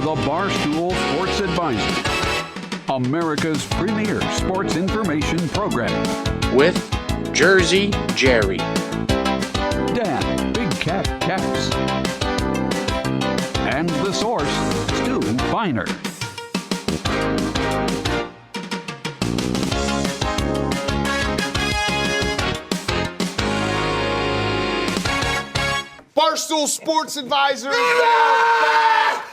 the Barstool Sports Advisor, America's premier sports information program. With Jersey Jerry, Dan Big Cat Caps, and the source, Stu Feiner. Barstool Sports Advisor is back.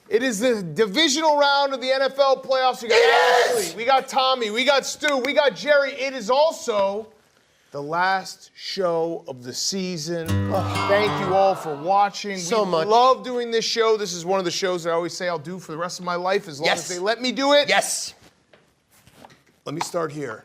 It is the divisional round of the NFL playoffs. We got Ashley, we got Tommy, we got Stu, we got Jerry. It is also the last show of the season. Thank you all for watching. So much. Love doing this show. This is one of the shows that I always say I'll do for the rest of my life as long as they let me do it. Yes. Let me start here.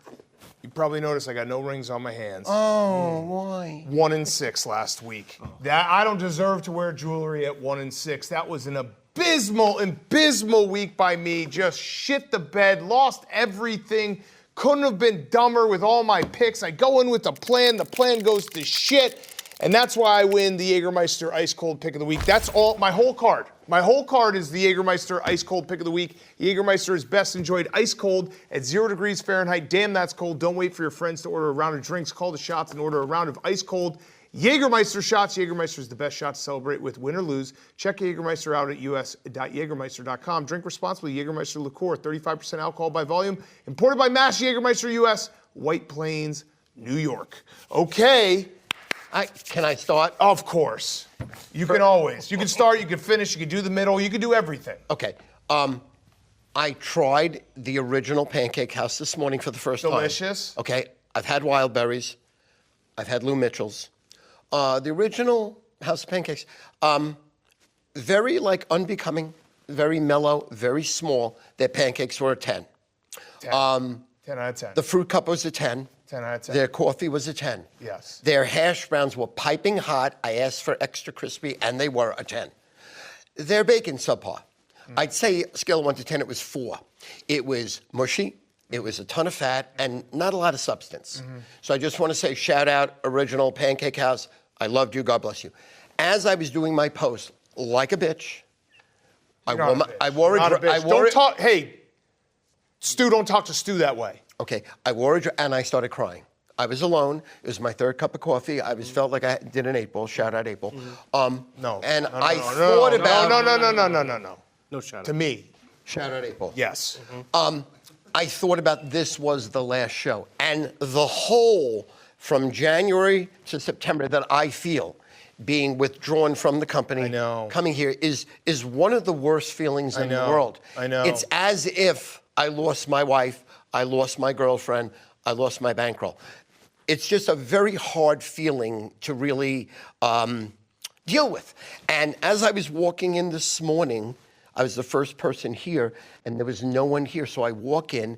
You probably noticed I got no rings on my hands. Oh, why? 1-6 last week. That I don't deserve to wear jewelry at 1-6. That was an abysmal week by me. Just shit the bed, lost everything. Couldn't have been dumber with all my picks. I go in with the plan goes to shit. And that's why I win the Jägermeister Ice Cold Pick of the Week. That's all, my whole card. My whole card is the Jägermeister Ice Cold Pick of the Week. Jägermeister is best enjoyed ice cold at 0 degrees Fahrenheit. Damn, that's cold. Don't wait for your friends to order a round of drinks. Call the shots and order a round of ice cold Jägermeister shots. Jägermeister is the best shot to celebrate with, win or lose. Check Jägermeister out at us.jägermeister.com. Drink responsibly. Jägermeister liqueur, 35% alcohol by volume. Imported by Mash Jägermeister US, White Plains, New York. Okay. Can I start? Of course. You can always. You can start, you can finish, you can do the middle, you can do everything. Okay. I tried the original Pancake House this morning for the first time. Delicious. Okay. I've had Wild Berries. I've had Lou Mitchell's. The original House of Pancakes, very unbecoming, very mellow, very small. Their pancakes were a 10. 10 out of 10. The fruit cup was a 10. 10 out of 10. Their coffee was a 10. Yes. Their hash browns were piping hot. I asked for extra crispy, and they were a 10. Their bacon, subpar. I'd say scale of 1 to 10, it was 4. It was mushy. It was a ton of fat and not a lot of substance. So I just want to say shout out, original Pancake House. I loved you. God bless you. As I was doing my post, like a bitch, I wore it. Hey, Stu, don't talk to Stu that way. Okay, I wore it and I started crying. I was alone. It was my third cup of coffee. I felt like I did an 8-ball. Shout out 8-ball. No. I thought about No shout out. To me. Shout out 8-ball. Yes. I thought about this was the last show. And the whole from January to September that I feel being withdrawn from the company, coming here is one of the worst feelings in the world. I know. It's as if I lost my wife, I lost my girlfriend, I lost my bankroll. It's just a very hard feeling to really deal with. And as I was walking in this morning, I was the first person here, and there was no one here. So I walk in,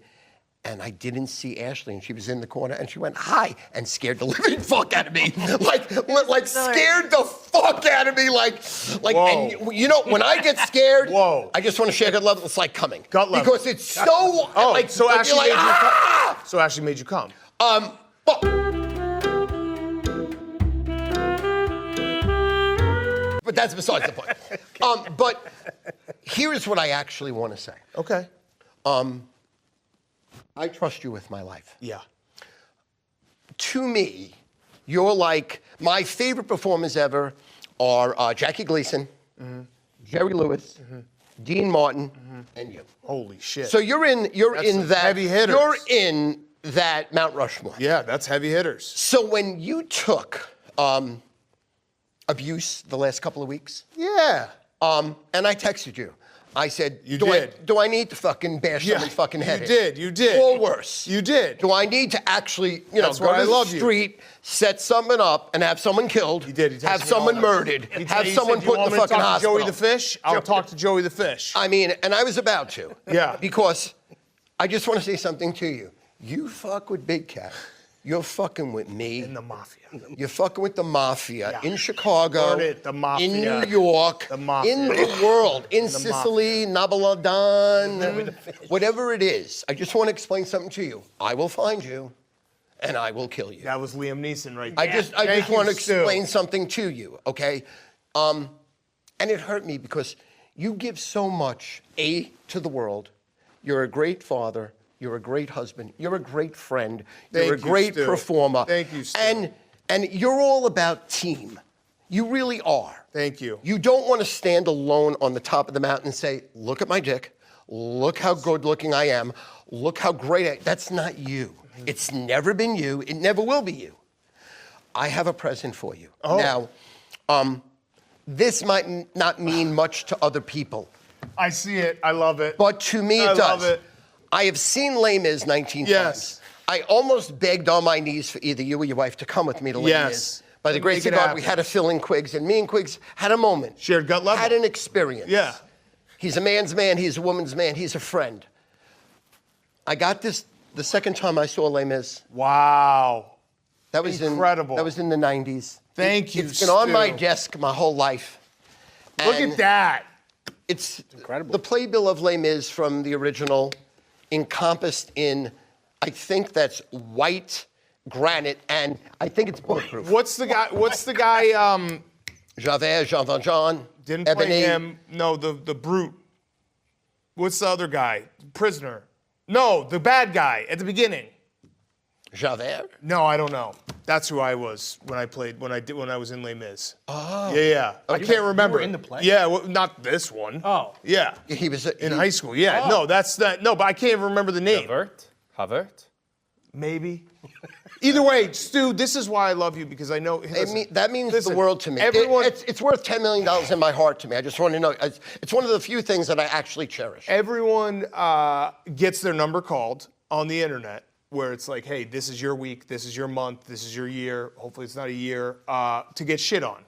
and I didn't see Ashley, and she was in the corner, and she went, hi, and scared the living fuck out of me. like scared the fuck out of me. Like, and you know, when I get scared, I just want to share gut level. It's like coming. Gut level. Because it's so, so Ashley made you come. So Ashley made you come. But that's besides the point. But here's what I actually want to say. Okay. I trust you with my life. Yeah. To me, you're like, my favorite performers ever are Jackie Gleason, Jerry Lewis, Dean Martin, and you. Holy shit. So you're in that heavy hitters. You're in that Mount Rushmore. Yeah, that's heavy hitters. So when you took abuse the last couple of weeks, yeah, and I texted you. I said, do I need to fucking bash somebody's fucking head in? You did. Or worse. You did. Do I need to actually, go That's why I to love the you. street, set someone up, and have someone killed? He did. He have texted me someone all that. murdered, have someone put in the fucking hospital. Joey the Fish? I'll talk to Joey the Fish. I mean, and I was about to. Yeah. Because I just want to say something to you. You fuck with Big Cat. You're fucking with me. In the mafia. You're fucking with the mafia in Chicago, the mafia. in New York, the mafia. in the world, in Sicily, Nabaladan, whatever it is. I just want to explain something to you. I will find you, and I will kill you. That was Liam Neeson right there. I just want to explain something to you, okay? And it hurt me because You give so much, to the world. You're a great father. You're a great husband. You're a great friend. You're a great performer. Thank you, Stu. And you're all about team. You really are. Thank you. You don't want to stand alone on the top of the mountain and say, look at my dick. Look how good looking I am. Look how great that's not you. It's never been you. It never will be you. I have a present for you. Oh. Now, this might not mean much to other people. I see it. I love it. But to me, it does. I love it. I have seen Les Mis 19 Yes. times. I almost begged on my knees for either you or your wife to come with me to Les Mis. By the grace of God, we had a fill in Quiggs, and me and Quiggs had a moment. Shared gut level. Had an experience. Yeah. He's a man's man. He's a woman's man. He's a friend. I got this the second time I saw Les Mis. Wow. That was incredible. That was in the 90s. Thank you, It's been on my Stu. desk my whole life. Look at that. It's incredible. The playbill of Les Mis from the original encompassed in, I think that's white granite, and I think it's bulletproof. What's the guy? Javert, Jean Valjean, Didn't Ebony. play him. No, the brute. What's the other guy? Prisoner. No, the bad guy at the beginning. Javert? No, I don't know. That's who I was when I was in Les Mis. Oh. Yeah. I can't remember. You were in the play? Yeah, well, not this one. Oh. Yeah. He was In high school. Yeah. No, that's that. No, but I can't even remember the name. Havert? Maybe. Either way, Stu, this is why I love you, because I know. That means listen, the world to me. It's worth $10 million in my heart to me. I just want to know. It's one of the few things that I actually cherish. Everyone gets their number called on the internet, where it's like, hey, this is your week, this is your month, this is your year. Hopefully it's not a year to get shit on.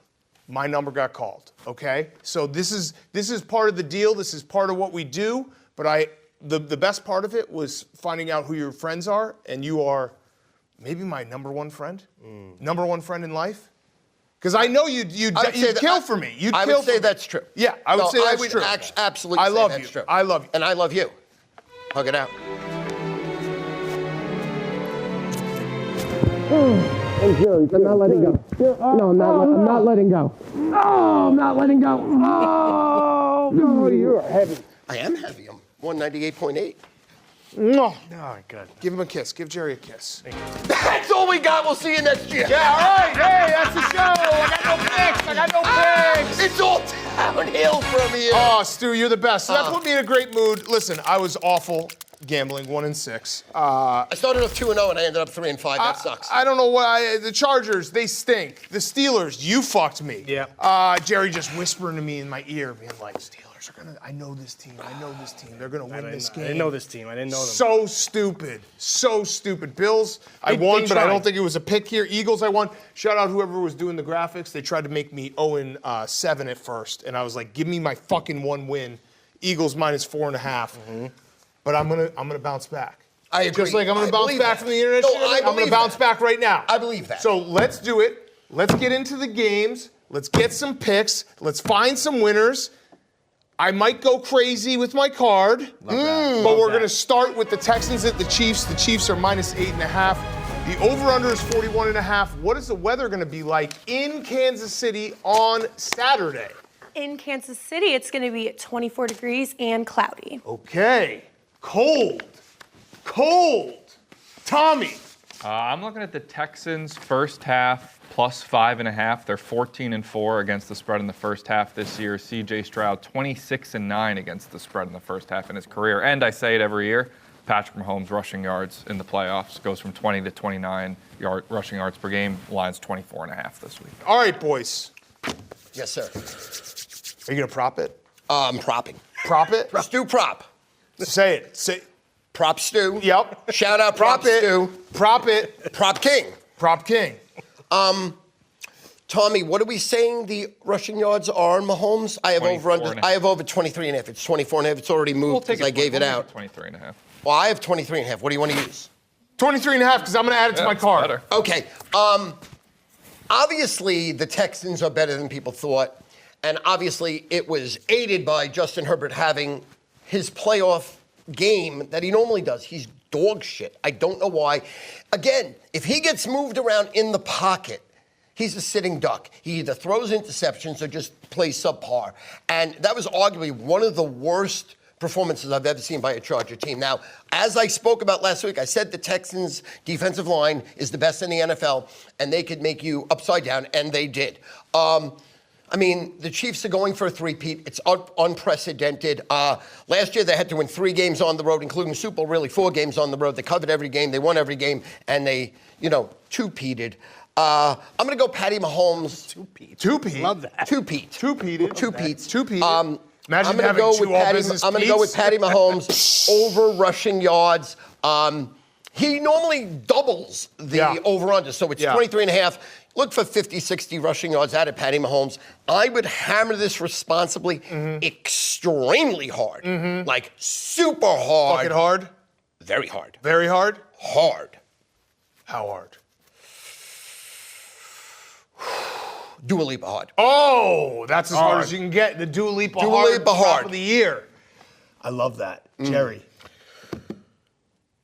My number got called. Okay, so this is part of the deal. This is part of what we do. But the best part of it was finding out who your friends are, and you are maybe my number one friend, number one friend in life. Because I know you'd kill for me. I would say that's true. Yeah, I would say that's true. Absolutely. I love that's you. True. I love you. And I love you. Hug it out. Hey, Jerry, I'm not letting go. No, I'm not letting go. Oh, I'm not letting go. Oh, no, you're heavy. I am heavy. I'm 198.8. No. Oh, good. Give him a kiss. Give Jerry a kiss. That's all we got. We'll see you next year. Yeah, all right. Hey, that's the show. I got no picks. It's all downhill from here. Oh, Stu, you're the best. So that put me in a great mood. Listen, I was awful gambling, 1-6. I started off 2-0 and I ended up 3-5. That sucks. I don't know why. The Chargers, they stink. The Steelers, you fucked me. Yeah. Jerry just whispering to me in my ear, being like, Steelers are gonna. I know this team. They're gonna win this game. I didn't know this team. I didn't know them. So stupid. So stupid. Bills, I won, but I don't think it was a pick here. Eagles, I won. Shout out whoever was doing the graphics. They tried to make me 0-7 at first, and I was like, give me my fucking one win. Eagles minus 4.5. But I'm gonna bounce back. I agree. Just like I'm gonna bounce back from the internet. No, shit, I'm gonna bounce back right now. I believe that. So let's do it. Let's get into the games. Let's get some picks. Let's find some winners. I might go crazy with my card, but we're going to start with the Texans at the Chiefs. The Chiefs are minus 8.5. The over-under is 41.5. What is the weather going to be like in Kansas City on Saturday? In Kansas City, it's going to be 24 degrees and cloudy. Okay. Cold. Tommy. I'm looking at the Texans first half plus 5.5. They're 14-4 against the spread in the first half this year. C.J. Stroud 26-9 against the spread in the first half in his career. And I say it every year, Patrick Mahomes rushing yards in the playoffs goes from 20 to 29 rushing yards per game. Line's 24.5 this week. All right, boys. Yes, sir. Are you going to prop it? I'm propping. Prop it? Stu prop. Say it. Say. Prop Stu. Yep. Shout out Prop Stu. Prop it. Prop King. Prop King. Tommy, what are we saying the rushing yards are on Mahomes? I have over 23.5. It's 24.5. It's already moved because I gave it out. 23.5. Well, I have 23.5. What do you want to use? 23.5 because I'm going to add it to my card. Better. Okay. Obviously, the Texans are better than people thought. And obviously, it was aided by Justin Herbert having his playoff game that he normally does. He's dog shit. I don't know why. Again, if he gets moved around in the pocket, He's a sitting duck. He either throws interceptions or just plays subpar. And that was arguably one of the worst performances I've ever seen by a Charger team. Now, as I spoke about last week, I said the Texans' defensive line is the best in the NFL, and they could make you upside down, and they did. I mean, the Chiefs are going for a three-peat. It's unprecedented. Last year, they had to win 3 games on the road, including Super Bowl, really 4 games on the road. They covered every game. They won every game, and they, two-peated. I'm going to go Patty Mahomes. Two-peat. Love that. Two-peat. Two-peated. Two-peats. Two-peated. I'm going to go with Patty Mahomes over rushing yards. He normally doubles the over-under, so it's 23 and a half. Look for 50, 60 rushing yards out of Patty Mahomes. I would hammer this responsibly, extremely hard, like super hard. Fucking hard? Very hard. Very hard? Hard. How hard? Dua Lipa hard. Oh, that's as hard as you can get. The Dua Lipa hard top of the year. I love that. Jerry.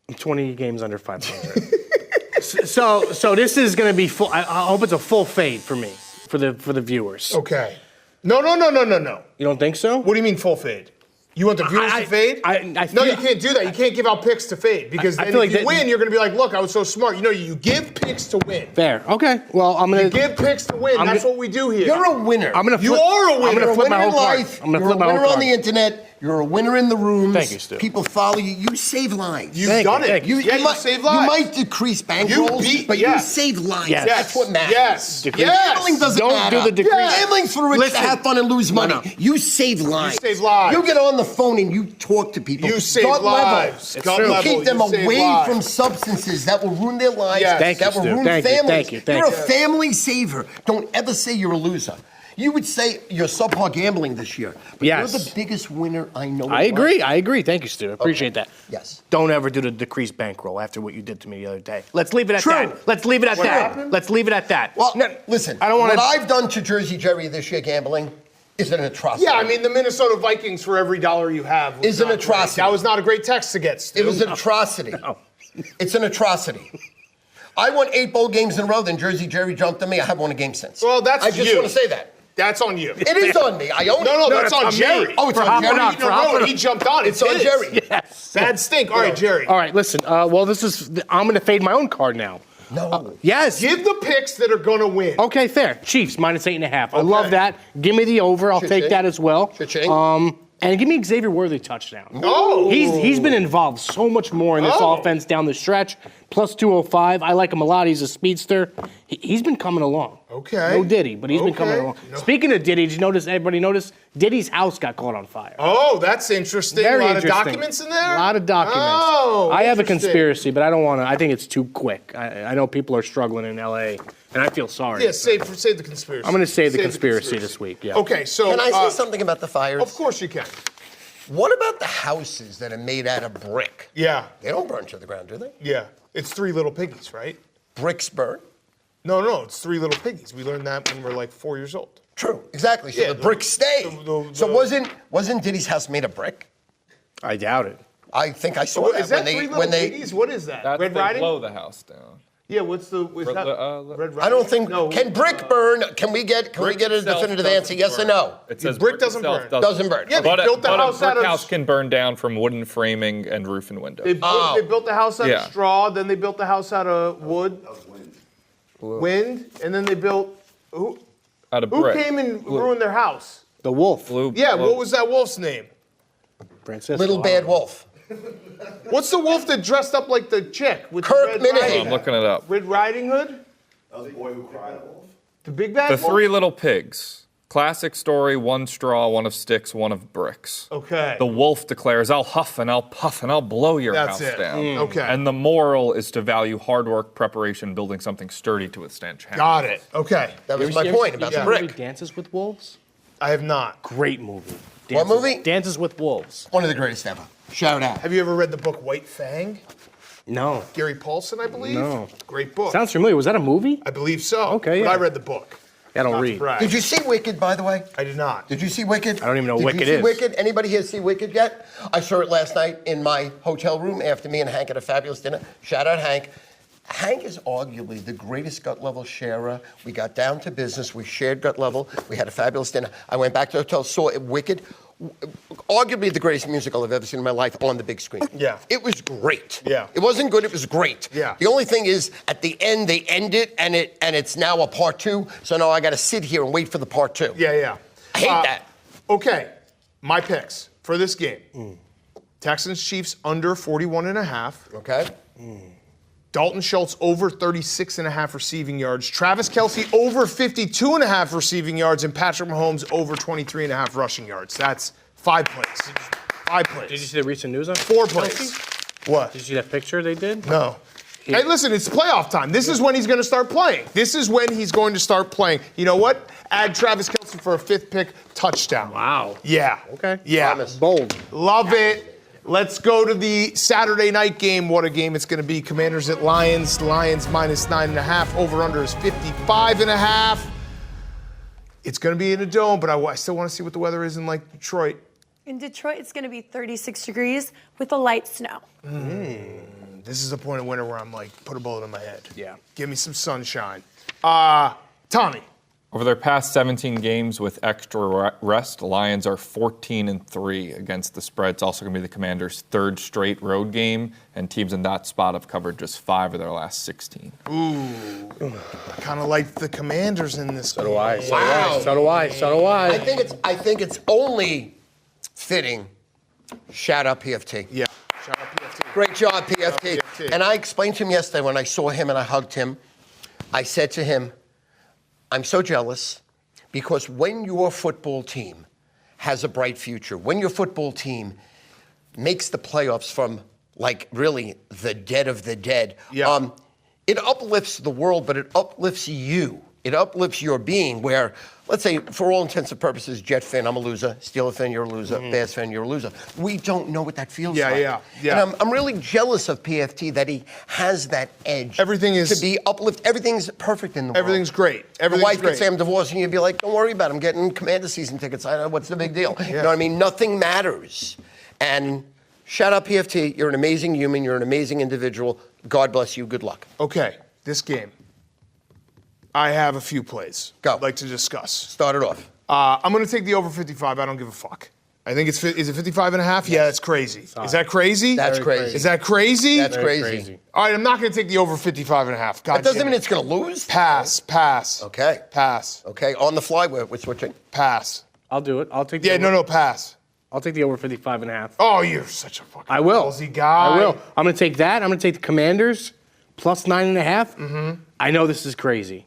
I'm 20 games under 500. So this is going to be full. I hope it's a full fade for me, for the viewers. Okay. No. You don't think so? What do you mean full fade? You want the viewers to fade? No, you can't do that. You can't give out picks to fade because then if you win, you're going to be like, look, I was so smart. You give picks to win. Fair. Okay. Well, I'm going to give picks to win. That's what we do here. You're a winner. You are a winner. I'm going to flip my whole card. I'm going to flip my whole card. You're a winner on the internet. You're a winner in the rooms. Thank you, Stu. People follow you. You save lives. You've done it. You save lives. You might decrease bankrolls, but you save lives. Yes. That's what matters. Yes. Gambling doesn't matter. Don't do the decrease. Gambling's for the rich to have fun and lose money. No. You save lives. You save lives. You get on the phone and you talk to people. You save Gut lives. Level. Gut level. Keep them You save away lives. from substances that will ruin their lives. Yes. Thank you, that will Stu. ruin Thank you. families. Thank you. Thank You're you. a family saver. Don't ever say you're a loser. You would say you're subpar gambling this year. But Yes. you're the biggest winner I know. I agree. Thank you, Stu. I appreciate that. Yes. Don't ever do the decreased bankroll after what you did to me the other day. Let's leave it at True. that. Let's leave it at What that. happened? Let's leave it at that. Well, No, listen. I don't want What to. I've done to Jersey Jerry this year gambling is an atrocity. Yeah, I mean, the Minnesota Vikings for every dollar you have Is an not great. atrocity. That was not a great text to get, Stu. It was an atrocity. No. It's an atrocity. I won 8 bowl games in a row, then Jersey Jerry jumped on me. I haven't won a game since. Well, that's I just you. want to say that. That's on you. It is on me. I own it. No, that's on me. Jerry. Oh, it's For on hopping Jerry. on- No, he jumped on. It's on his. Jerry. Yes. Bad stink. All right, Jerry. All right, listen. Well, I'm going to fade my own card now. No. Yes. Give the picks that are going to win. Okay, fair. Chiefs -8.5. I Okay. love that. Give me the over. I'll take Cha-ching. that as well. Cha-ching. And give me Xavier Worthy touchdown. Oh. He's been involved so much more in this Oh. offense down the stretch. Plus 205. I like him a lot. He's a speedster. He's been coming along. Okay. No Diddy, but he's been coming Okay. along. No. Speaking of Diddy, did you notice? Everybody notice? Diddy's house got caught on fire. Oh, that's interesting. Very a lot interesting. of documents in there? A lot of documents. Oh, I have a interesting. conspiracy, but I don't want to. I think it's too quick. I know people are struggling in L.A., and I feel sorry. Yeah, save the conspiracy. I'm going to save the conspiracy this week. Yeah. Okay, so. Can I say something about the fires? Of course you can. What about the houses that are made out of brick? Yeah, They don't burn to the ground, do they? yeah. It's 3 Little Piggies, right? Bricks burn. No, it's 3 Little Piggies. We learned that when we were like 4 years old. True, exactly. So Yeah, the bricks stay. So wasn't Diddy's house made of brick? I doubt it. I think I saw that Is that when 3 they Little when they. Piggies? What is that? That's Red they Riding? blow the house down. Yeah, what's the? Is Red- that Red Riding? I don't think. No. Can brick burn? Can we get a definitive answer? Yes or no? It says Brick doesn't itself burn. Doesn't burn. Yeah, they But, built the but house a out brick of- house can burn down from wooden framing and roof and window. They built the house out Yeah. of straw. Then they built the house out of wood. Wind. And then they built. Who Out of brick. came and ruined their house? The wolf. Blue, Yeah, blue. what was that wolf's name? Francisco. Little bad wolf. What's the wolf that dressed up like the chick with Kirk the Red Minahan. Riding? I'm looking it up. Red Riding Hood? That was the boy who cried wolf. The big bad The wolf? 3 Little Pigs. Classic story, 1 straw, 1 of sticks, 1 of bricks. Okay. The wolf declares, I'll huff and I'll puff and I'll blow your That's house it. down. Okay. And the moral is to value hard work, preparation, building something sturdy to withstand challenge. Got it. Okay. That was my point about the brick. Dances with Wolves. I have not. Great movie. What movie? Dances with Wolves. One of the greatest ever. Shout out. Have you ever read the book White Fang? No. Gary Paulson, I believe? No. Great book. Sounds familiar. Was that a movie? I believe so. Okay, But yeah. I read the book. I don't Not to read. brag. Did you see Wicked, by the way? I did not. Did you see Wicked? I don't even know what Did Wicked you is. see Wicked? Anybody here see Wicked yet? I saw it last night in my hotel room after me and Hank had a fabulous dinner. Shout out Hank. Hank is arguably the greatest gut level sharer. We got down to business. We shared gut level. We had a fabulous dinner. I went back to the hotel, saw it, Wicked. Arguably the greatest musical I've ever seen in my life on the big screen. Yeah. It was great. Yeah. It wasn't good, it was great. Yeah. The only thing is, at the end, they end it, and it's now a part 2, so now I got to sit here and wait for the part 2. Yeah. I hate that. Okay, my picks for this game. Texans Chiefs under 41.5. Okay. Dalton Schultz over 36.5 receiving yards. Travis Kelce over 52.5 receiving yards. And Patrick Mahomes over 23.5 rushing yards. That's 5 plays. 5 plays. Did you see the recent news on 4 plays. What? Did you see that picture they did? No. Hey, listen, it's playoff time. This is when he's going to start playing. This is when he's going to start playing. You know what? Add Travis Kelce for a 5th pick touchdown. Wow. Yeah. Okay. Yeah. Promise. Bold. Love it. Let's go to the Saturday night game. What a game it's going to be. Commanders at Lions. Lions minus 9.5. Over-under is 55.5. It's going to be in a dome, but I still want to see what the weather is in, like, Detroit. In Detroit, it's going to be 36 degrees with a light snow. This is the point of winter where I'm like, put a bullet in my head. Yeah. Give me some sunshine. Tommy. Over their past 17 games with extra rest, Lions are 14-3 against the spread. It's also going to be the Commanders' 3rd straight road game, and teams in that spot have covered just 5 of their last 16. Ooh. I kind of like the Commanders in this game. So do I. Wow. So do I. I think it's only fitting. Shout out PFT. Yeah. Shout out PFT. Great job, PFT. PFT. And I explained to him yesterday when I saw him and I hugged him, I said to him, I'm so jealous because when your football team has a bright future, when your football team makes the playoffs from, like, really the dead of the dead, it uplifts the world, but it uplifts you. It uplifts your being where, let's say, for all intents and purposes, Jet fan, I'm a loser. Steeler fan, you're a loser. Bears fan, you're a loser. We don't know what that feels like. Yeah. And I'm really jealous of PFT that he has that edge. Everything is- to be uplift. Everything's perfect in the world. Everything's great. The Everything's wife great. could say I'm divorced, and you'd be like, don't worry about it. I'm getting Commander season tickets. What's the big deal? You know what I mean? Nothing matters. And shout out PFT. You're an amazing human. You're an amazing individual. God bless you. Good luck. Okay, this game. I have a few plays Go. I'd like to discuss. Start it off. I'm going to take the over 55. I don't give a fuck. I think is it 55.5? Yes. Yeah, that's crazy. Is that crazy? That's crazy. Is that crazy? That's crazy. All right, I'm not going to take the over 55.5. God That doesn't damn mean it. it's going to lose. Pass. Okay. Pass. Okay, on the fly, we're switching. Pass. I'll do it. I'll take the Yeah, over. no, pass. I'll take the over 55.5. Oh, you're such a fucking I will. ballsy guy. I will. I'm going to take that. I'm going to take the Commanders plus 9.5. Mm-hmm. I know this is crazy.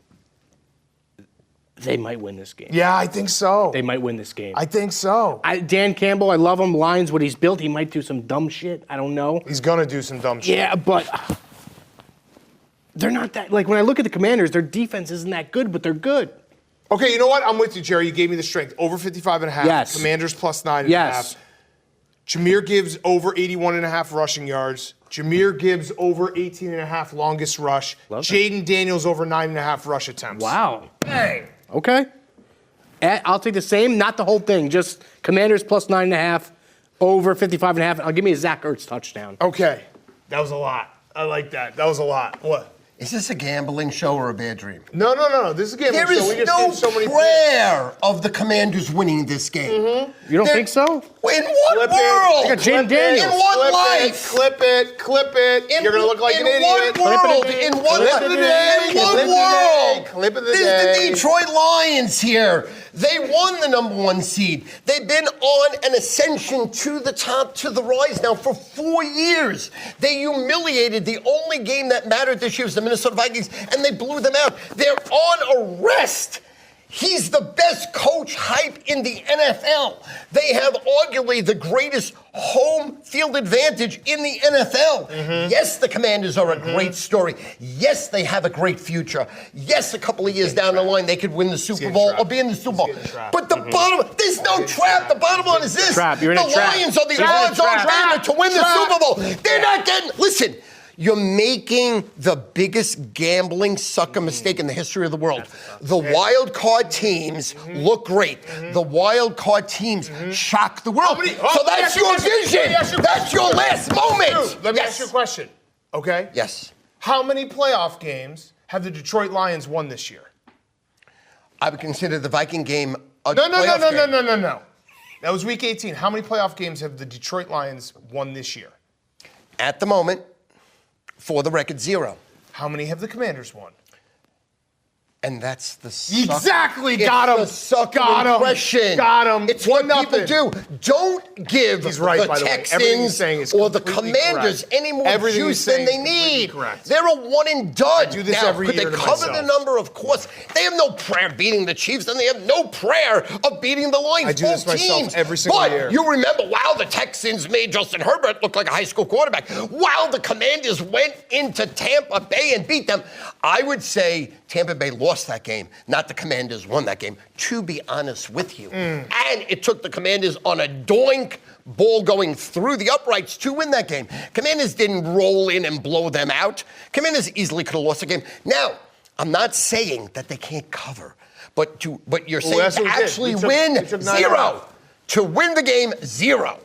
They might win this game. Yeah, I think so. They might win this game. I think so. Dan Campbell, I love him. Lions, what he's built, he might do some dumb shit. I don't know. He's going to do some dumb shit. Yeah, but they're not that. Like, when I look at the Commanders, their defense isn't that good, but they're good. Okay, you know what? I'm with you, Jerry. You gave me the strength. Over 55.5. Yes. Commanders plus 9.5. Yes. Jameer Gibbs over 81.5 rushing yards. Jameer Gibbs over 18.5 longest rush. Love that. Jaden Daniels over 9.5 rush attempts. Wow. Bang. Okay. I'll take the same, not the whole thing, just Commanders plus 9.5, over 55.5. I'll give me a Zach Ertz touchdown. Okay. That was a lot. I like that. That was a lot. What? Is this a gambling show or a bad dream? No. This is a game. There so we is just no did so many prayer of the Commanders winning this game. You don't think so? In what Clip world? it. I got Jaden Daniels. In what life? Clip it. You're going to look like an idiot. In what world? In what Clip of the day. In Clip what of the day. world? Clip of the This day. is the Detroit Lions here. They won the number 1 seed. They've been on an ascension to the top, to the rise now for 4 years. They humiliated the only game that mattered this year was the Minnesota Vikings, and they blew them out. They're on a rest. He's the best coach hype in the NFL. They have arguably the greatest home field advantage in the NFL. Yes, the Commanders are a great story. Yes, they have a great future. Yes, a couple of years down the line, they could win the Super Bowl or be in the Super Bowl. But the bottom, there's no trap. The bottom line is this. You're in a the trap. Lions are the Trap. odds-on favorite to win the Trap. Super Bowl. They're not getting, listen, you're making the biggest gambling sucker mistake in the history of the world. The wild card teams look great. The wild card teams shock the world. So that's your vision. That's your last moment. Let me ask you a question. Okay? Yes. How many playoff games have the Detroit Lions won this year? I would consider the Viking game a No. playoff game. That was week 18. How many playoff games have the Detroit Lions won this year? At the moment, for the record, 0. How many have the Commanders won? And that's the Exactly, it's got him. The sucker Got him. impression. Got him. It's what 1-0. people do. Don't give He's right, the by the way. Everything he's Texans saying is or the completely Commanders correct. any more Everything juice he's than saying they is completely need. correct. They're a one and done. I do this now, every could year they to cover myself. the number? Of course. They have no prayer beating the Chiefs, and they have no prayer of beating the Lions. I do this Both myself teams. every single year. But you remember, wow, the Texans made Justin Herbert look like a high school quarterback. Wow, the Commanders went into Tampa Bay and beat them. I would say Tampa Bay lost that game, not the Commanders won that game, to be honest with you. And it took the Commanders on a doink ball going through the uprights to win that game. Commanders didn't roll in and blow them out. Commanders easily could have lost the game. Now, I'm not saying that they can't cover, but you're saying that's to what we did. actually We took win, 9-0. 0. To win the game, 0.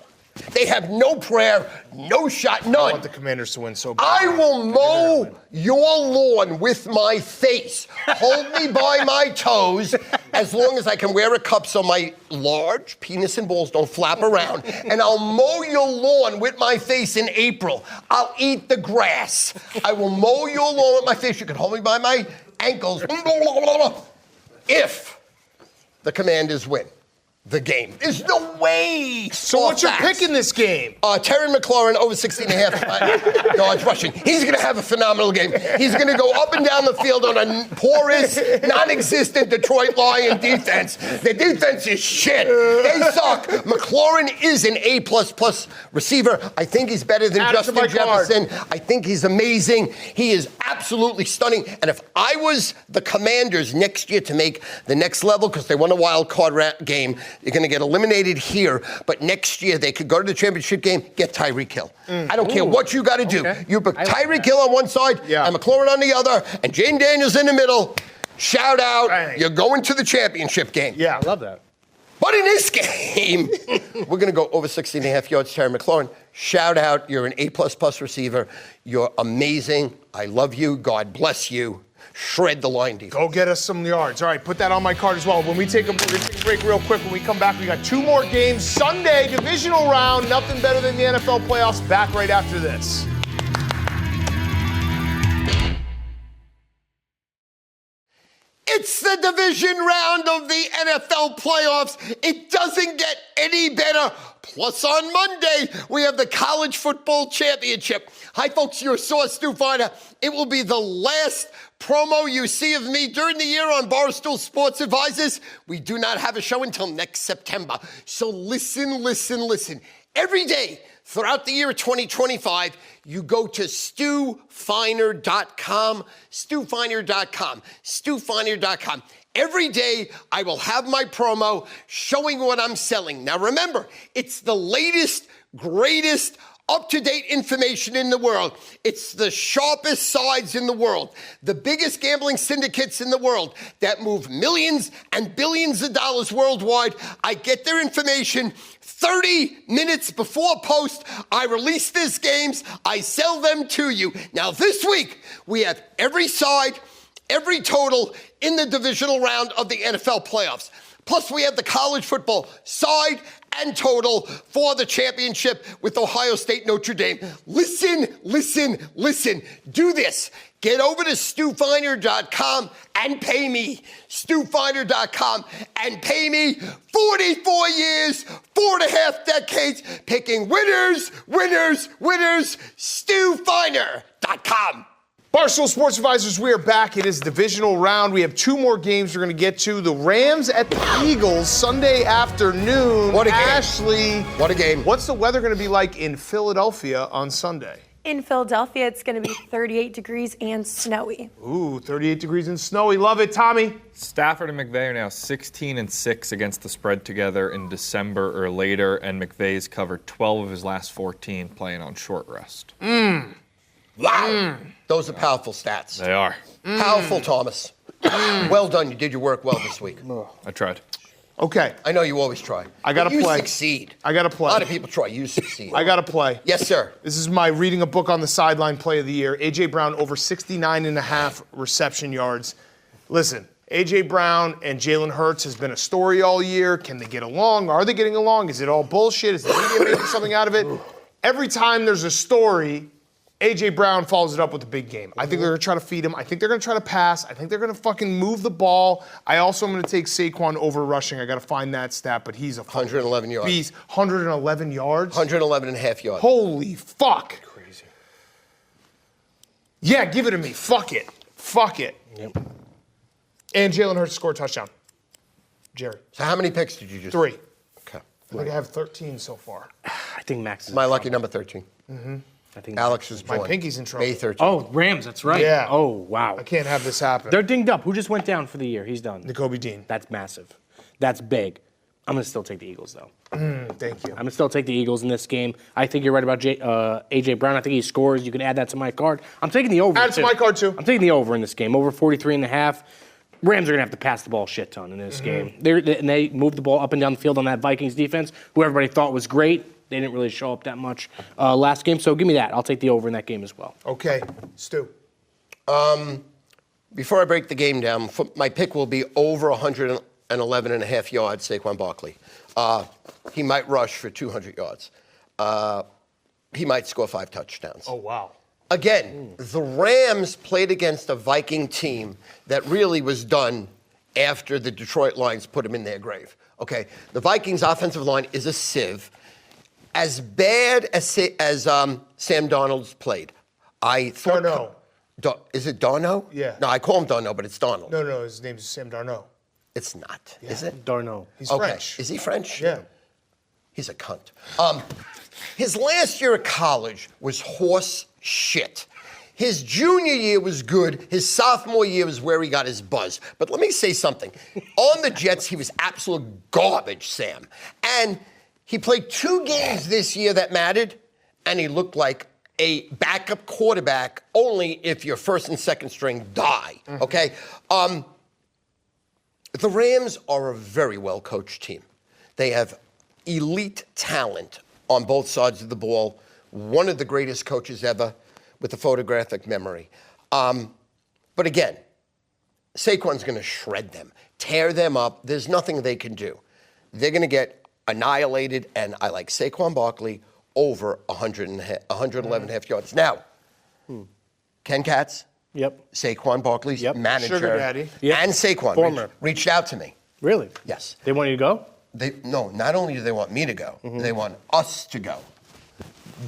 They have no prayer, no shot, I none. want the Commanders to win so bad. I will mow your lawn with my face. Hold me by my toes as long as I can wear a cup so my large penis and balls don't flap around. And I'll mow your lawn with my face in April. I'll eat the grass. I will mow your lawn with my face. You can hold me by my ankles. If the Commanders win the game. There's no way. So what you're picking this game? Terry McLaurin over 16.5 yards rushing. He's going to have a phenomenal game. He's going to go up and down the field on a porous, non-existent Detroit Lion defense. The defense is shit. They suck. McLaurin is an A++ receiver. I think he's better than Justin Jefferson. I think he's amazing. He is absolutely stunning. And if I was the Commanders next year to make the next level, because they won a wild card game, they're going to get eliminated here, but next year they could go to the championship game, get Tyreek Hill. I don't care what you got to do. You put Tyreek Hill on one side and McLaurin on the other, and Jane Daniels in the middle. Shout out, you're going to the championship game. Yeah, I love that. But in this game, we're going to go over 16.5 yards, Terry McLaurin. Shout out, you're an A++ receiver. You're amazing. I love you. God bless you. Shred the line defense. Go get us some yards. All right, put that on my card as well. When we take a break real quick, when we come back, we got 2 more games. Sunday, divisional round. Nothing better than the NFL playoffs. Back right after this. It's the division round of the NFL playoffs. It doesn't get any better. Plus, on Monday, we have the College Football Championship. Hi, folks, your source, Stu Feiner. It will be the last promo you see of me during the year on Barstool Sports Advisors. We do not have a show until next September. So listen. Every day throughout the year of 2025, you go to StuFeiner.com, StuFeiner.com. Every day, I will have my promo showing what I'm selling. Now, remember, it's the latest, greatest, up-to-date information in the world. It's the sharpest sides in the world. The biggest gambling syndicates in the world that move millions and billions of dollars worldwide. I get their information 30 minutes before post. I release these games. I sell them to you. Now, this week, we have every side, every total in the divisional round of the NFL playoffs. Plus, we have the college football side and total for the championship with Ohio State Notre Dame. Listen. Do this. Get over to StuFeiner.com and pay me. StuFeiner.com and pay me. 44 years, 4.5 decades, picking winners. StuFeiner.com. Barstool Sports Advisors, we are back. It is divisional round. We have 2 more games we're going to get to. The Rams at the Eagles, Sunday afternoon. What a game. Ashley. What a game. What's the weather going to be like in Philadelphia on Sunday? In Philadelphia, it's going to be 38 degrees and snowy. Ooh, 38 degrees and snowy. Love it, Tommy. Stafford and McVay are now 16-6 against the spread together in December or later, and McVay's covered 12 of his last 14 playing on short rest. Wow. Those are powerful stats. They are. Powerful, Thomas. Well done. You did your work well this week. I tried. Okay. I know you always try. I got to But play. You succeed. I got to play. A lot of people try. You succeed. I got to play. Yes, sir. This is my reading a book on the sideline play of the year. A.J. Brown over 69.5 reception yards. Listen, A.J. Brown and Jalen Hurts has been a story all year. Can they get along? Are they getting along? Is it all bullshit? Is the media making something out of it? Every time there's a story, A.J. Brown follows it up with a big game. I think they're going to try to feed him. I think they're going to try to pass. I think they're going to fucking move the ball. I also am going to take Saquon over rushing. I got to find that stat, but he's a 111 yards. beast. 111 yards? 111 and a half yards. Holy fuck. Crazy. Yeah, give it to me. Fuck it. Fuck it. Yep. And Jalen Hurts scored a touchdown. Jerry. So how many picks did you just 3. Okay. I think I have 13 so far. I think Max is My in lucky trouble. number 13. I think Alex is My born. pinky's in trouble. May 13th. Oh, Rams, that's right. Yeah. Oh, wow. I can't have this happen. They're dinged up. Who just went down for the year? He's done. N'Kobe Dean. That's massive. That's big. I'm going to still take the Eagles, though. Thank you. I'm going to still take the Eagles in this game. I think you're right about A.J. Brown. I think he scores. You can add that to my card. I'm taking the over, Add it to my card, too. I'm taking the over in this game. Over 43.5. Rams are going to have to pass the ball a shit ton in this game. They moved the ball up and down the field on that Vikings defense, who everybody thought was great. They didn't really show up that much last game, so give me that. I'll take the over in that game as well. Okay, Stu. Before I break the game down, my pick will be over 111 and a half yards, Saquon Barkley. He might rush for 200 yards. He might score 5 touchdowns. Oh, wow. Again, the Rams played against a Viking team that really was done after the Detroit Lions put them in their grave. Okay, the Vikings' offensive line is a sieve. As bad as Sam Darnold's played, I thought. Darno. Is it Darno? Yeah. No, I call him Darno, but it's Darnold. No, his name's Sam Darno. It's not, is it? Darno. He's Okay. French. Is he French? Yeah. He's a cunt. His last year at college was horse shit. His junior year was good. His sophomore year was where he got his buzz. But let me say something. On the Jets, he was absolute garbage, Sam. And he played 2 games this year that mattered, and he looked like a backup quarterback only if your first and second string die, okay? The Rams are a very well-coached team. They have elite talent on both sides of the ball. One of the greatest coaches ever with a photographic memory. But again, Saquon's going to shred them, tear them up. There's nothing they can do. They're going to get annihilated, and I like Saquon Barkley over 111 and a half yards. Now, Ken Katz, Yep. Saquon Barkley's manager, Sugar daddy. Yep. and Saquon Former. reached out to me. Really? Yes. They want you to go? No, not only do they want me to go, they want us to go.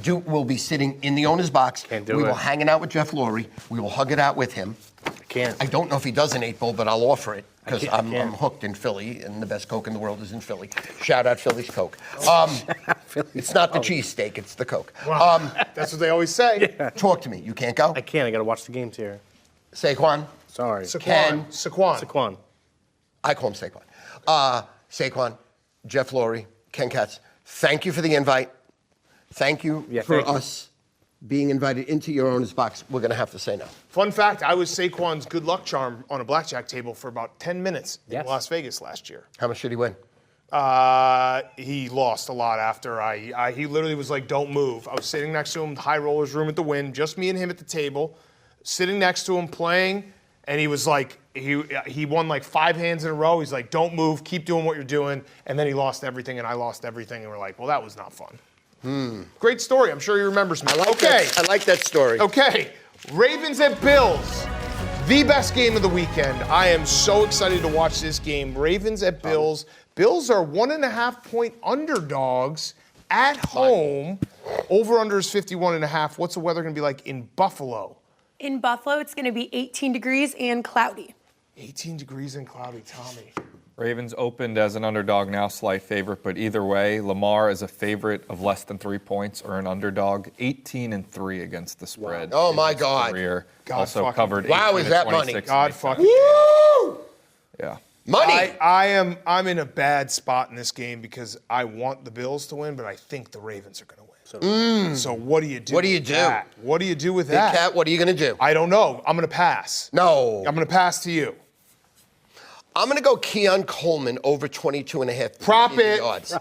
We'll be sitting in the owner's box. Can't do we it. will hang it out with Jeff Lurie. We will hug it out with him. I can't. I don't know if he does an 8-ball, but I'll offer it because I I'm can't. hooked in Philly, and the best Coke in the world is in Philly. Shout out Philly's Coke. It's not the cheesesteak, it's the Coke. That's what they always say. Talk to me. You can't go? I can't. I got to watch the games here. Saquon? Sorry. Saquon. Saquon. I call him Saquon. Saquon, Jeff Lurie, Ken Katz, thank you for the invite. Thank you for thank you. us being invited into your owner's box. We're going to have to say no. Fun fact, I was Saquon's good luck charm on a blackjack table for about 10 minutes in Yes. Las Vegas last year. How much did he win? He lost a lot after he literally was like, don't move. I was sitting next to him, the high rollers room at the Wynn, just me and him at the table, sitting next to him playing, and he was like, he won like 5 hands in a row. He's like, don't move, keep doing what you're doing. And then he lost everything, and I lost everything, and we're like, well, that was not fun. Great story. I'm sure he remembers me. I like that story. Okay, Ravens at Bills. The best game of the weekend. I am so excited to watch this game. Ravens at Bills. Bills are 1.5-point underdogs at home. Over-under is 51.5. What's the weather going to be like in Buffalo? In Buffalo, it's going to be 18 degrees and cloudy. 18 degrees and cloudy, Tommy. Ravens opened as an underdog, now slight favorite, but either way, Lamar is a favorite of less than 3 points or an underdog, 18-3 against the spread. Oh, in my his God. Career. God Also fucking- covered. Wow, is that 18-26 money? in God the fucking. Woo! Yeah. Money! I'm in a bad spot in this game because I want the Bills to win, but I think the Ravens are going to win. So what do you do? What do you with do? that? What do you do with Big that? Cat, what are you going to do? I don't know. I'm going to pass. No. I'm going to pass to you. I'm going to go Keon Coleman over 22.5. Prop it. Yards.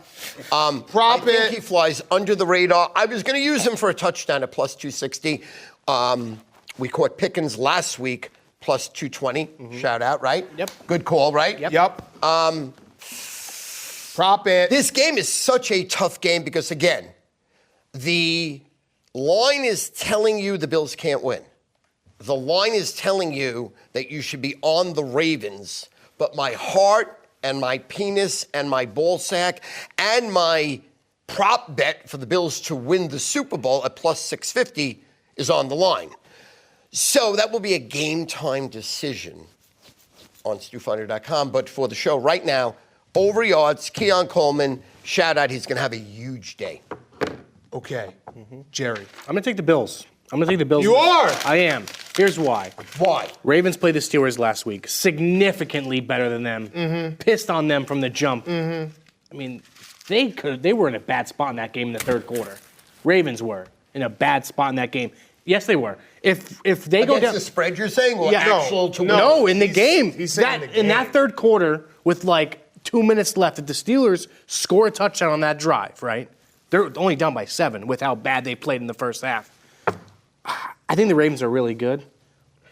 Prop I think it. he flies under the radar. I was going to use him for a touchdown at plus 260. We caught Pickens last week, plus 220. Shout out, right? Yep. Good call, right? Yep. Prop it. This game is such a tough game because, again, the line is telling you the Bills can't win. The line is telling you that you should be on the Ravens, but my heart and my penis and my ball sack and my prop bet for the Bills to win the Super Bowl at plus 650 is on the line. So that will be a game time decision on StuFeiner.com. But for the show right now, over yards, Keon Coleman, shout out, he's going to have a huge day. Okay. Jerry. I'm going to take the Bills. I'm going to take the Bills. You are? I am. Here's why. Why? Ravens played the Steelers last week. Significantly better than them. Pissed on them from the jump. I mean, they were in a bad spot in that game in the third quarter. Ravens were in a bad spot in that game. Yes, they were. If they go Against down the spread, you're saying? Or Yeah. actual to win? No, in the game. he's saying the In that game. third quarter, with like 2 minutes left, if the Steelers score a touchdown on that drive, right? They're only down by 7 with how bad they played in the first half. I think the Ravens are really good.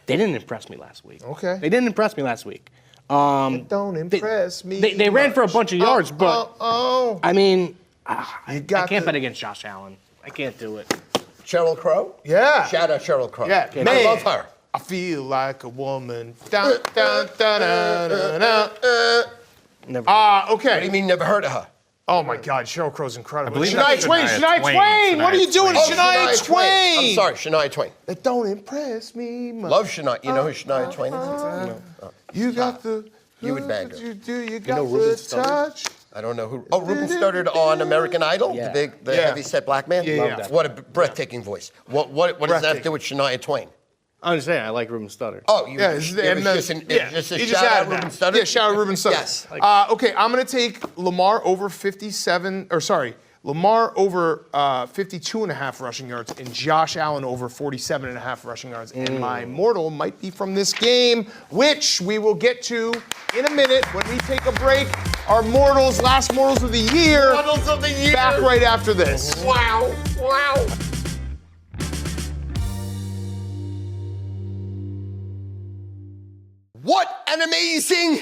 They didn't impress me last week. Okay. They didn't impress me last week. Don't impress me. They ran for a bunch of yards, but I mean, I got can't the- bet against Josh Allen. I can't do it. Sheryl Crow? Yeah. Shout out Sheryl Crow. Yeah. I Man, love her. I feel like a woman. Dun, dun, dun, dun, dun, dun. Never. What do you Okay. mean never heard of her? Oh my God, Sheryl Crow's incredible. believe Shania that's Twain. Shania Shania Twain. Twain. What are you Shania doing, Twain. Shania Twain? I'm sorry, Shania Twain. That don't impress me much. Love Shania. You know who Shania Twain is? You got the. You would bang her. You do. You got Ruben the Studdard? touch. I don't know who. Oh, Ruben Studdard on American Idol? Yeah. The Yeah. heavy-set black man? Yeah, Love yeah. that. What a breathtaking voice. What does that have to Breathtaking. do with Shania Twain? I'm just saying, I like Ruben Studdard. Oh, you, Yeah, it was just a he shout out added Ruben that. Studdard? Yeah, shout out Ruben Studdard. Yes. Okay, I'm going to take Lamar over 57, or sorry, Lamar over 52.5 rushing yards and Josh Allen over 47.5 rushing yards. And my mortal might be from this game, which we will get to in a minute when we take a break. Our mortals, last mortals of the year. Mortals of the year. Back right after this. Wow. Wow. What an amazing,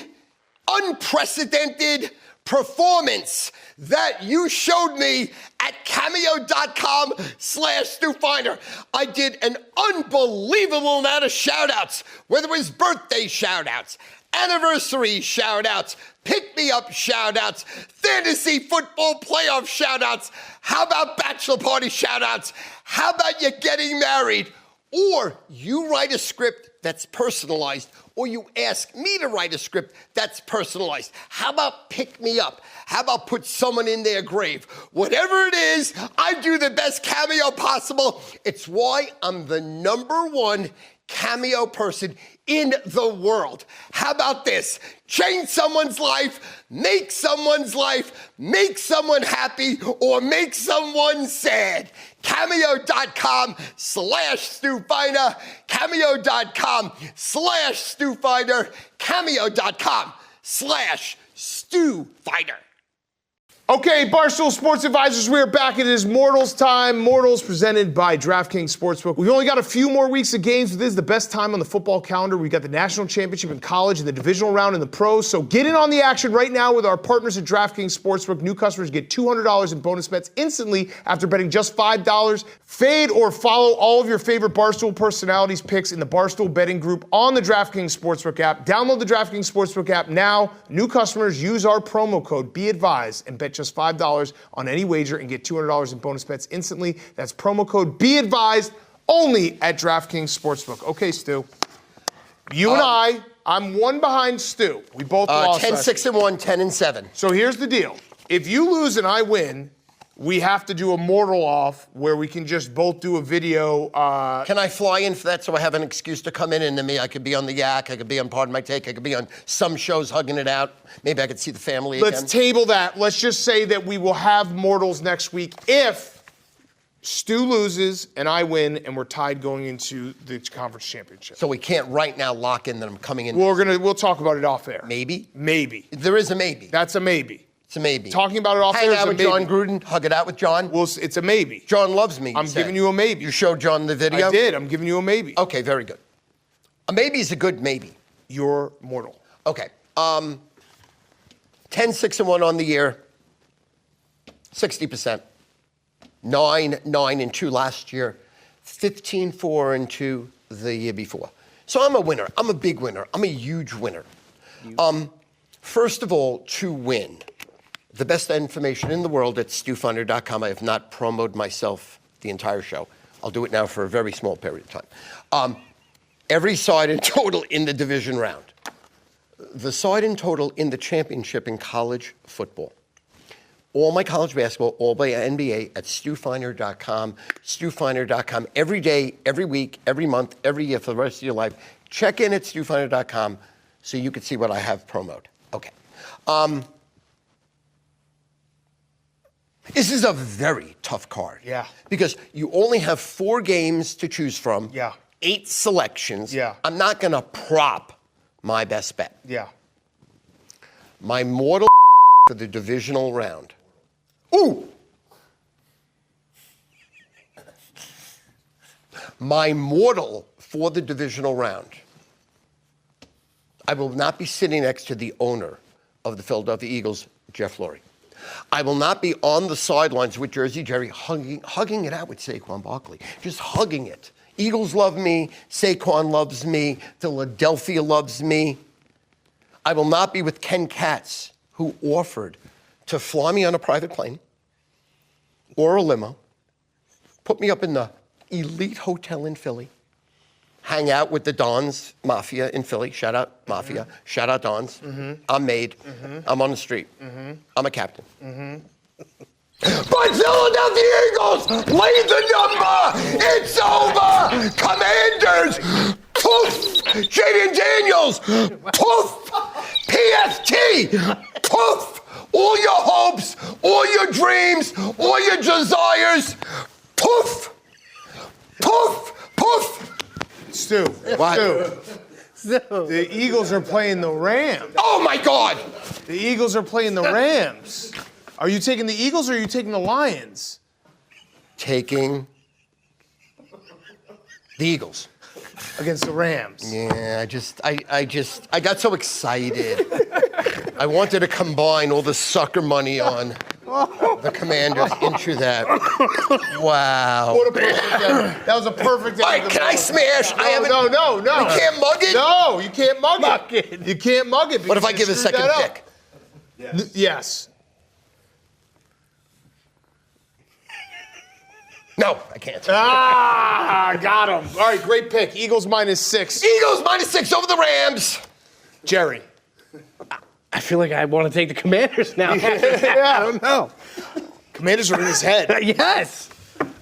unprecedented performance that you showed me at cameo.com/StuFeiner. I did an unbelievable amount of shout-outs, whether it was birthday shout-outs, anniversary shout-outs, pick-me-up shout-outs, fantasy football playoff shout-outs. How about bachelor party shout-outs? How about you getting married? Or you write a script that's personalized, or you ask me to write a script that's personalized. How about pick me up? How about put someone in their grave? Whatever it is, I do the best cameo possible. It's why I'm the #1 cameo person in the world. How about this? Change someoe's life, make someone's life, make someone happy, or make someone sad. Cameo.com/StuFeiner, Cameo.com/StuFeiner, Cameo.com/StuFeiner. Okay, Barstool Sports Advisors, we are back. It is Mortals time. Mortals presented by Draftkings Sportsbook. We've only got a few more weeks of games, but this is the best time on the football calendar. We've got the national championship in college and the divisional round in the pros. So get in on the action right now with our partners at Draftkings Sportsbook. New customers get $200 in bonus bets instantly after betting just $5. Fade or follow all of your favorite Barstool personalities picks in the Barstool betting group on the Draftkings Sportsbook app. Download the Draftkings Sportsbook app now. New customers use our promo code BEADVISED and bet just $5 on any wager and get $200 in bonus bets instantly. That's promo code BEADVISED only at DraftKings Sportsbook. Okay, Stu. You and I'm one behind Stu. We both lost. 10-6-1, 10-7. So here's the deal. If you lose and I win, we have to do a mortal off where we can just both do a video. Can I fly in for that so I have an excuse to come in? And then I could be on the Yak, I could be on Pardon My Take, I could be on some shows hugging it out. Maybe I could see the family Let's again. table that. Let's just say that we will have mortals next week if Stu loses and I win, and we're tied going into the conference championship. So we can't right now lock in that I'm coming in. We'll talk about it off air. Maybe? Maybe. There is a maybe. That's a maybe. It's a maybe. Talking about it off Hang air is out a with maybe. John Gruden, hug it out with John. Well, it's a maybe. John loves me. I'm giving you a maybe. You showed John the video? I did. I'm giving you a maybe. Okay, very good. A maybe is a good maybe. You're mortal. Okay. 10-6-1 on the year. 60%. 9-9-2 last year. 15-4-2 the year before. So I'm a winner. I'm a big winner. I'm a huge winner. First of all, to win, the best information in the world at StuFeiner.com. I have not promoted myself the entire show. I'll do it now for a very small period of time. Every side in total in the division round. The side in total in the championship in college football. All my college basketball, all my NBA at StuFeiner.com. StuFeiner.com. Every day, every week, every month, every year for the rest of your life. Check in at StuFeiner.com so you can see what I have promoted. Okay. This is a very tough card. Yeah. Because you only have 4 games to choose from. Yeah. 8 selections. Yeah. I'm not going to prop my best bet. Yeah. My mortal for the divisional round. Ooh! My mortal for the divisional round. I will not be sitting next to the owner of the Philadelphia Eagles, Jeff Lurie. I will not be on the sidelines with Jersey Jerry hugging it out with Saquon Barkley. Just hugging it. Eagles love me. Saquon loves me. Philadelphia loves me. I will not be with Ken Katz, who offered to fly me on a private plane or a limo, put me up in the elite hotel in Philly, hang out with the Dons Mafia in Philly. Shout out Mafia. Shout out Dons. I'm made. I'm on the street. I'm a captain. But Philadelphia Eagles lead the number. It's over. Commanders. Poof. Jaden Daniels. Poof. PFT. Poof. All your hopes, all your dreams, all your desires. Poof. Poof. Poof. Stu. The Eagles are playing the Rams. Oh, my God. The Eagles are playing the Rams. Are you taking the Eagles or are you taking the Lions? Taking the Eagles. Against the Rams. Yeah, I got so excited. I wanted to combine all the sucker money on the Commanders into that. Wow. What a perfect end. That was a perfect end. All right, can I smash? No. We can't mug it? No, you can't mug it. You can't mug it. What if I because give a you screwed second that pick? up. Yes. No, I can't. Got him. All right, great pick. Eagles -6. Eagles -6 over the Rams. Jerry. I feel like I want to take the Commanders now. I don't know. Commanders are in his head. Yes.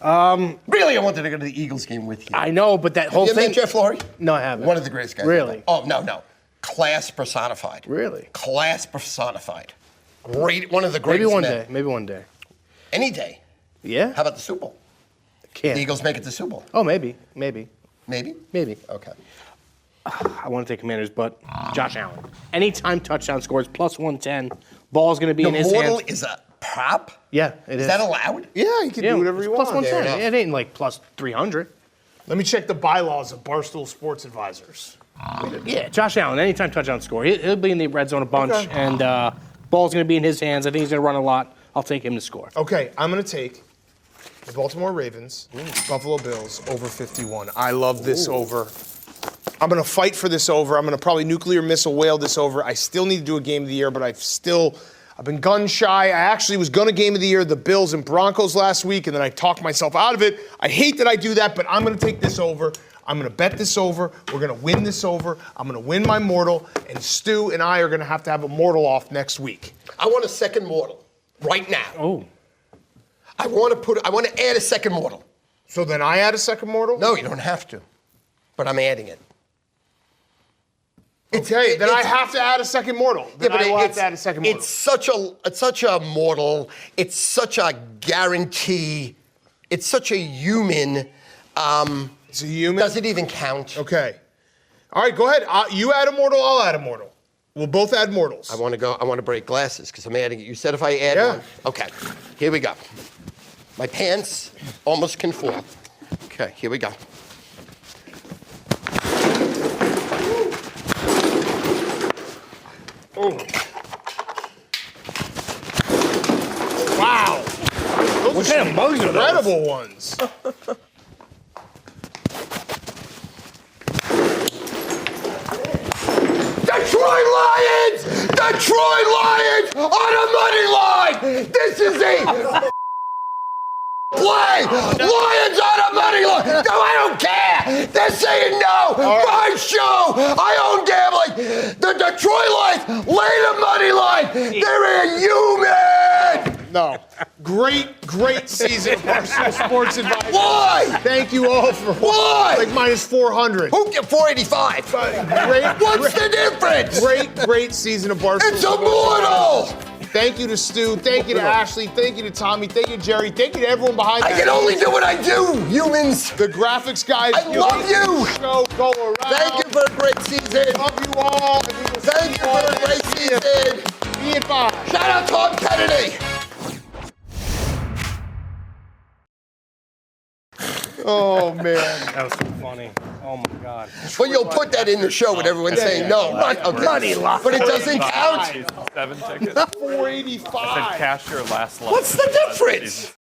Really, I wanted to go to the Eagles game with you. I know, but that whole You ever thing. met Jeff Lurie? No, I haven't. One of the greatest guys. Really? Oh, no. Class personified. Really? Class personified. Great, one of the Maybe greatest one men. day. Maybe one day. Any day. Yeah. How about the Super Bowl? Can't. The Eagles make it to the Super Bowl. Oh, maybe. Maybe? Okay. I want to take Commanders, but Josh Allen. Anytime touchdown scores, +110. Ball's going to be in his Mortal hands. is a prop? Yeah, it is. Is that allowed? Yeah, you can do whatever you want. +110. Fair enough. It ain't like +300. Let me check the bylaws of Barstool Sports Advisors. Yeah, Josh Allen, anytime touchdown score. He'll be in the red zone a bunch, and ball's going to be in his hands. I think he's going to run a lot. I'll take him to score. Okay, I'm going to take the Baltimore Ravens, Buffalo Bills, over 51. I love this over. I'm going to fight for this over. I'm going to probably nuclear missile whale this over. I still need to do a game of the year, but I've been gun shy. I actually was going to game of the year the Bills and Broncos last week, and then I talked myself out of it. I hate that I do that, but I'm going to take this over. I'm going to bet this over. We're going to win this over. I'm going to win my mortal, and Stu and I are going to have a mortal off next week. I want a second mortal right now. Oh. I want to add a second mortal. So then I add a second mortal? No, you don't have to. But I'm adding it. Okay, then I have to add a second mortal. Then I will have to add a second mortal. It's such a mortal. It's such a guarantee. it's such a human. It's a human. Does it even count? Okay. All right, go ahead. You add a mortal, I'll add a mortal. We'll both add mortals. I want to break glasses because I'm adding it. You said if I add one. Okay, here we go. My pants almost can fall. Okay, here we go. Oh. Wow. What kind of bugs are those? Incredible ones. Detroit Lions! Detroit Lions on a money line! This is a play! Lions on a money line! No, I don't care! They're saying no! My show! I own gambling! The Detroit Lions lay the money line! They're a human! No. Great season of Barstool Sports Advice. Why? Thank you all for like minus 400. Who get 485? What's the difference? Great season of Barstool. It's immortal! Thank you to Stu. Thank you to Ashley. Thank you to Tommy. Thank you to Jerry. Thank you to everyone behind I can only do what I do, humans. The graphics guys. I love you. Show go around. Thank you for a great season. Love you all. Thank you for a great season. Be advised. Shout out Tom Kennedy. Oh, man. That was so funny. Oh, my God. Well, you'll put that in the show with everyone saying no. Money lock. But it doesn't count. 7 tickets. 485. I said cash your last loss. What's the difference?